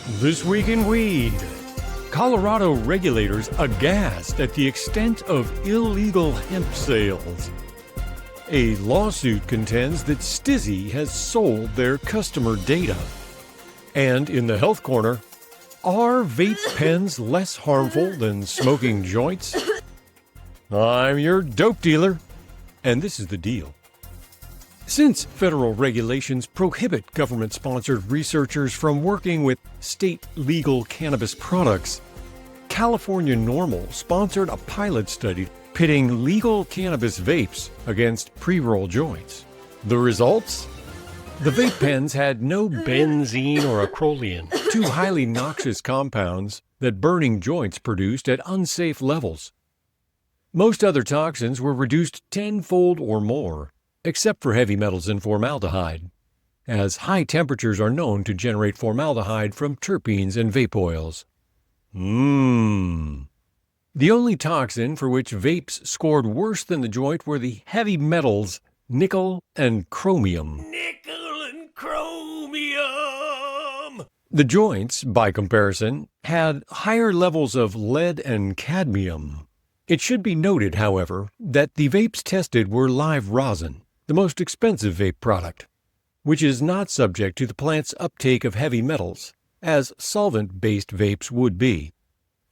This Week in Weed. Colorado regulators aghast at the extent of illegal hemp sales. A lawsuit contends that Stiiizy has sold their customer data. And in the health corner, are vape pens less harmful than smoking joints? I'm your dope dealer, and this is the deal. Since federal regulations prohibit government-sponsored researchers from working with state legal cannabis products, California NORML sponsored a pilot study pitting legal cannabis vapes against pre-roll joints. The results? The vape pens had no benzene or acrolein, two highly noxious compounds that burning joints produced at unsafe levels. Most other toxins were reduced tenfold or more, except for heavy metals and formaldehyde, as high temperatures are known to generate formaldehyde from terpenes and vape oils. The only toxin for which vapes scored worse than the joint were the heavy metals nickel and chromium. Nickel and chromium! The joints, by comparison, had higher levels of lead and cadmium. It should be noted, however, that the vapes tested were live rosin, the most expensive vape product, which is not subject to the plant's uptake of heavy metals, as solvent-based vapes would be,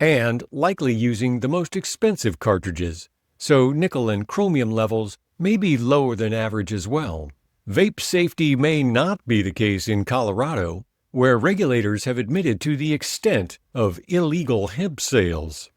and likely using the most expensive cartridges, so nickel and chromium levels may be lower than average as well. Vape safety may not be the case in Colorado, where regulators have admitted to the extent of illegal hemp sales.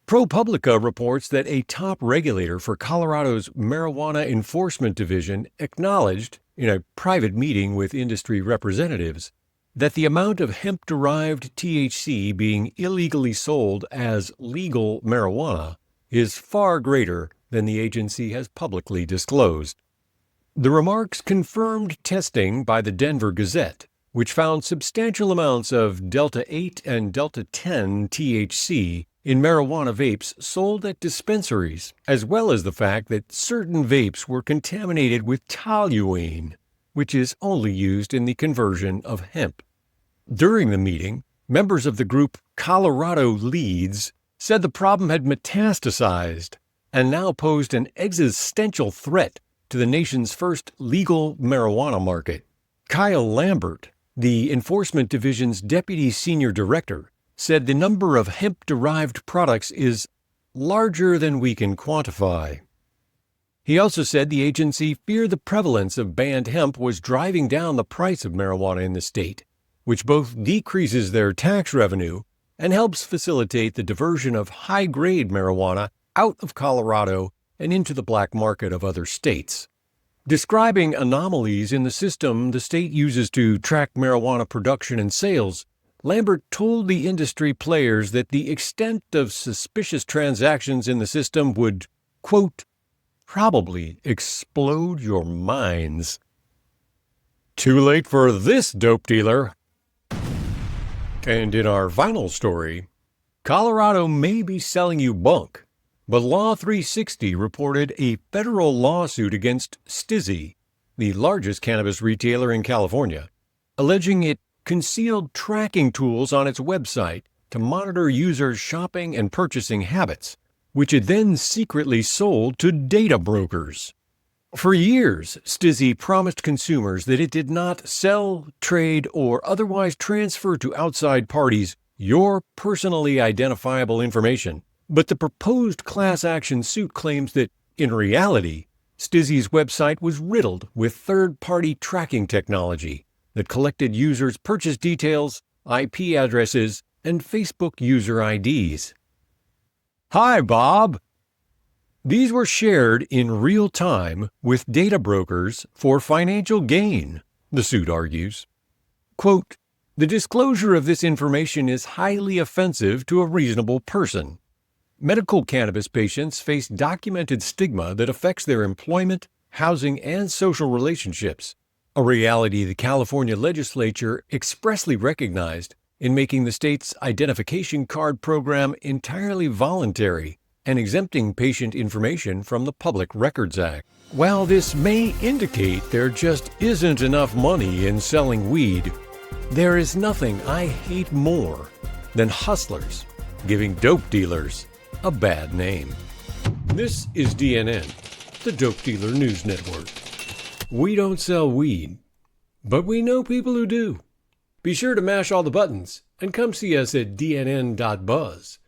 ProPublica reports that a top regulator for Colorado's Marijuana Enforcement Division acknowledged, in a private meeting with industry representatives, that the amount of hemp-derived THC being illegally sold as legal marijuana is far greater than the agency has publicly disclosed. The remarks confirmed testing by the Denver Gazette, which found substantial amounts of Delta-8 and Delta-10 THC in marijuana vapes sold at dispensaries, as well as the fact that certain vapes were contaminated with toluene, which is only used in the conversion of hemp. During the meeting, members of the group Colorado Leads said the problem had metastasized and now posed an existential threat to the nation's first legal marijuana market. Kyle Lambert, the Enforcement Division's Deputy Senior Director, said the number of hemp-derived products is larger than we can quantify. He also said the agency feared the prevalence of banned hemp was driving down the price of marijuana in the state, which both decreases their tax revenue and helps facilitate the diversion of high-grade marijuana out of Colorado and into the black market of other states. Describing anomalies in the system the state uses to track marijuana production and sales, Lambert told the industry players that the extent of suspicious transactions in the system would, quote, probably explode your minds. Too late for this dope dealer. And in our final story, Colorado may be selling you bunk, but Law 360 reported a federal lawsuit against Stiiizy, the largest cannabis retailer in California, alleging it concealed tracking tools on its website to monitor users' shopping and purchasing habits, which it then secretly sold to data brokers. For years, Stiiizy promised consumers that it did not sell, trade, or otherwise transfer to outside parties your personally identifiable information. But the proposed class action suit claims that, in reality, Stiiizy's website was riddled with third-party tracking technology that collected users' purchase details, IP addresses, and Facebook user IDs. Hi, Bob. These were shared in real time with data brokers for financial gain, the suit argues. Quote, the disclosure of this information is highly offensive to a reasonable person. Medical cannabis patients face documented stigma that affects their employment, housing, and social relationships, a reality the California legislature expressly recognized in making the state's identification card program entirely voluntary and exempting patient information from the Public Records Act. While this may indicate there just isn't enough money in selling weed, There is nothing I hate more than hustlers giving dope dealers a bad name. This is DNN, the Dope Dealer News Network. We don't sell weed, but we know people who do. Be sure to mash all the buttons and come see us at dnn.buzz.